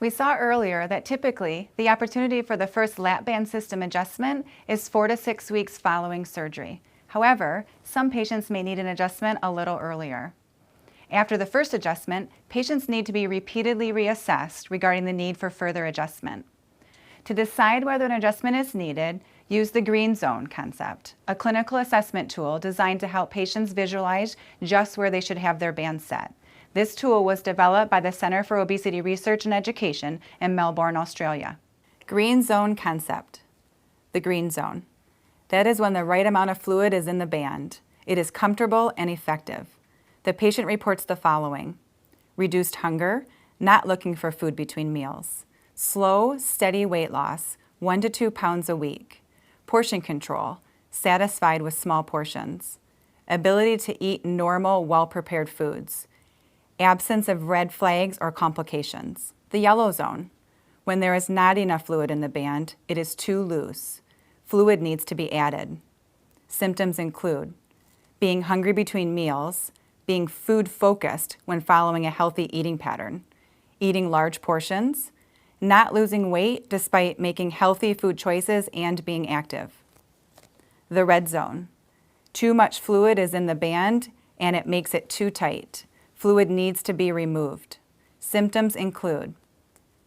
We saw earlier that typically the opportunity for the first lap band system adjustment is 4 to 6 weeks following surgery. However, some patients may need an adjustment a little earlier. After the first adjustment, patients need to be repeatedly reassessed regarding the need for further adjustment. To decide whether an adjustment is needed, use the green zone concept, a clinical assessment tool designed to help patients visualize just where they should have their band set. This tool was developed by the Center for Obesity Research and Education in Melbourne, Australia. Green zone concept. The green zone. That is when the right amount of fluid is in the band. It is comfortable and effective. The patient reports the following: reduced hunger, not looking for food between meals. Slow, steady weight loss, 1 to 2 pounds a week. Portion control, satisfied with small portions. Ability to eat normal, well-prepared foods. Absence of red flags or complications. The yellow zone. When there is not enough fluid in the band, it is too loose. Fluid needs to be added. Symptoms include being hungry between meals, being food-focused when following a healthy eating pattern, eating large portions, not losing weight despite making healthy food choices and being active. The red zone. Too much fluid is in the band and it makes it too tight. Fluid needs to be removed. Symptoms include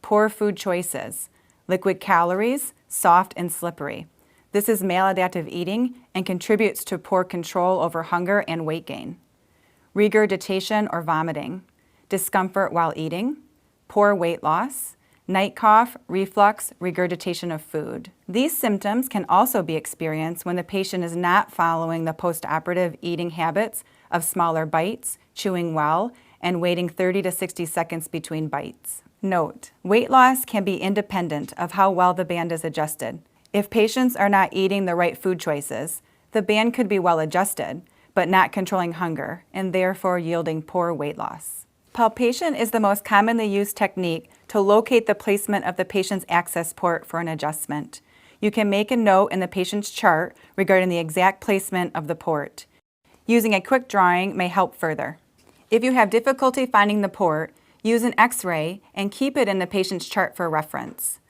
poor food choices, liquid calories, soft and slippery. This is maladaptive eating and contributes to poor control over hunger and weight gain. Regurgitation or vomiting, discomfort while eating, poor weight loss, night cough, reflux, regurgitation of food. These symptoms can also be experienced when the patient is not following the postoperative eating habits of smaller bites, chewing well, and waiting 30 to 60 seconds between bites. Note, weight loss can be independent of how well the band is adjusted. If patients are not eating the right food choices, the band could be well adjusted, but not controlling hunger, and therefore yielding poor weight loss. Palpation is the most commonly used technique to locate the placement of the patient's access port for an adjustment. You can make a note in the patient's chart regarding the exact placement of the port. Using a quick drawing may help further. If you have difficulty finding the port, use an X-ray and keep it in the patient's chart for reference.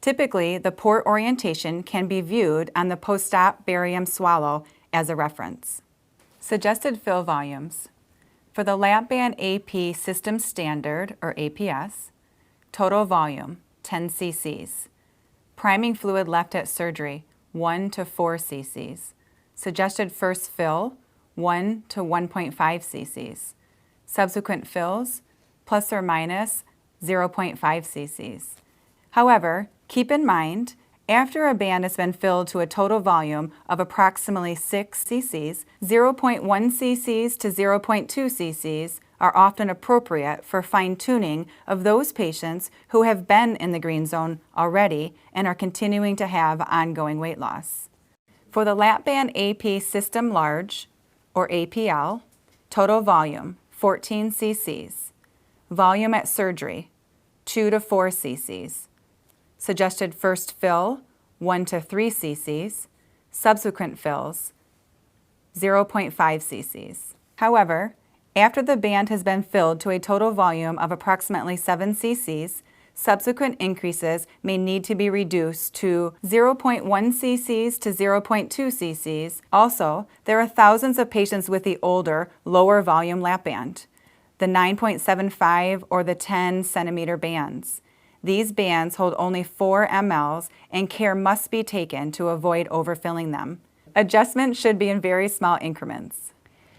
Typically, the port orientation can be viewed on the post-op barium swallow as a reference. Suggested fill volumes. For the lap band AP System Standard, or APS, total volume, 10 cc's. Priming fluid left at surgery, 1 to 4 cc's. Suggested first fill, 1 to 1.5 cc's. Subsequent fills, plus or minus 0.5 cc's. However, keep in mind, after a band has been filled to a total volume of approximately 6 cc's, 0.1 cc's to 0.2 cc's are often appropriate for fine-tuning of those patients who have been in the green zone already and are continuing to have ongoing weight loss. For the lap band AP System Large, or APL, total volume, 14 cc's. Volume at surgery, 2 to 4 cc's. Suggested first fill, 1 to 3 cc's. Subsequent fills, 0.5 cc's. However, after the band has been filled to a total volume of approximately 7 cc's, subsequent increases may need to be reduced to 0.1 cc's to 0.2 cc's. Also, there are thousands of patients with the older, lower volume lap band, the 9.75 or the 10 centimeter bands. These bands hold only 4 mLs and care must be taken to avoid overfilling them. Adjustment should be in very small increments.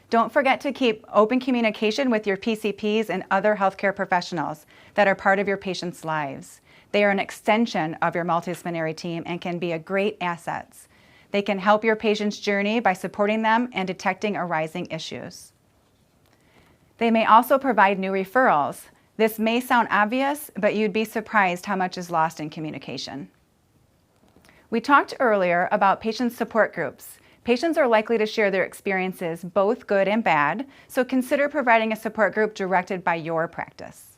Don't forget to keep open communication with your PCPs and other healthcare professionals that are part of your patients' lives. They are an extension of your multidisciplinary team and can be a great asset. They can help your patient's journey by supporting them and detecting arising issues. They may also provide new referrals. This may sound obvious, but you'd be surprised how much is lost in communication. We talked earlier about patient support groups. Patients are likely to share their experiences, both good and bad, so consider providing a support group directed by your practice.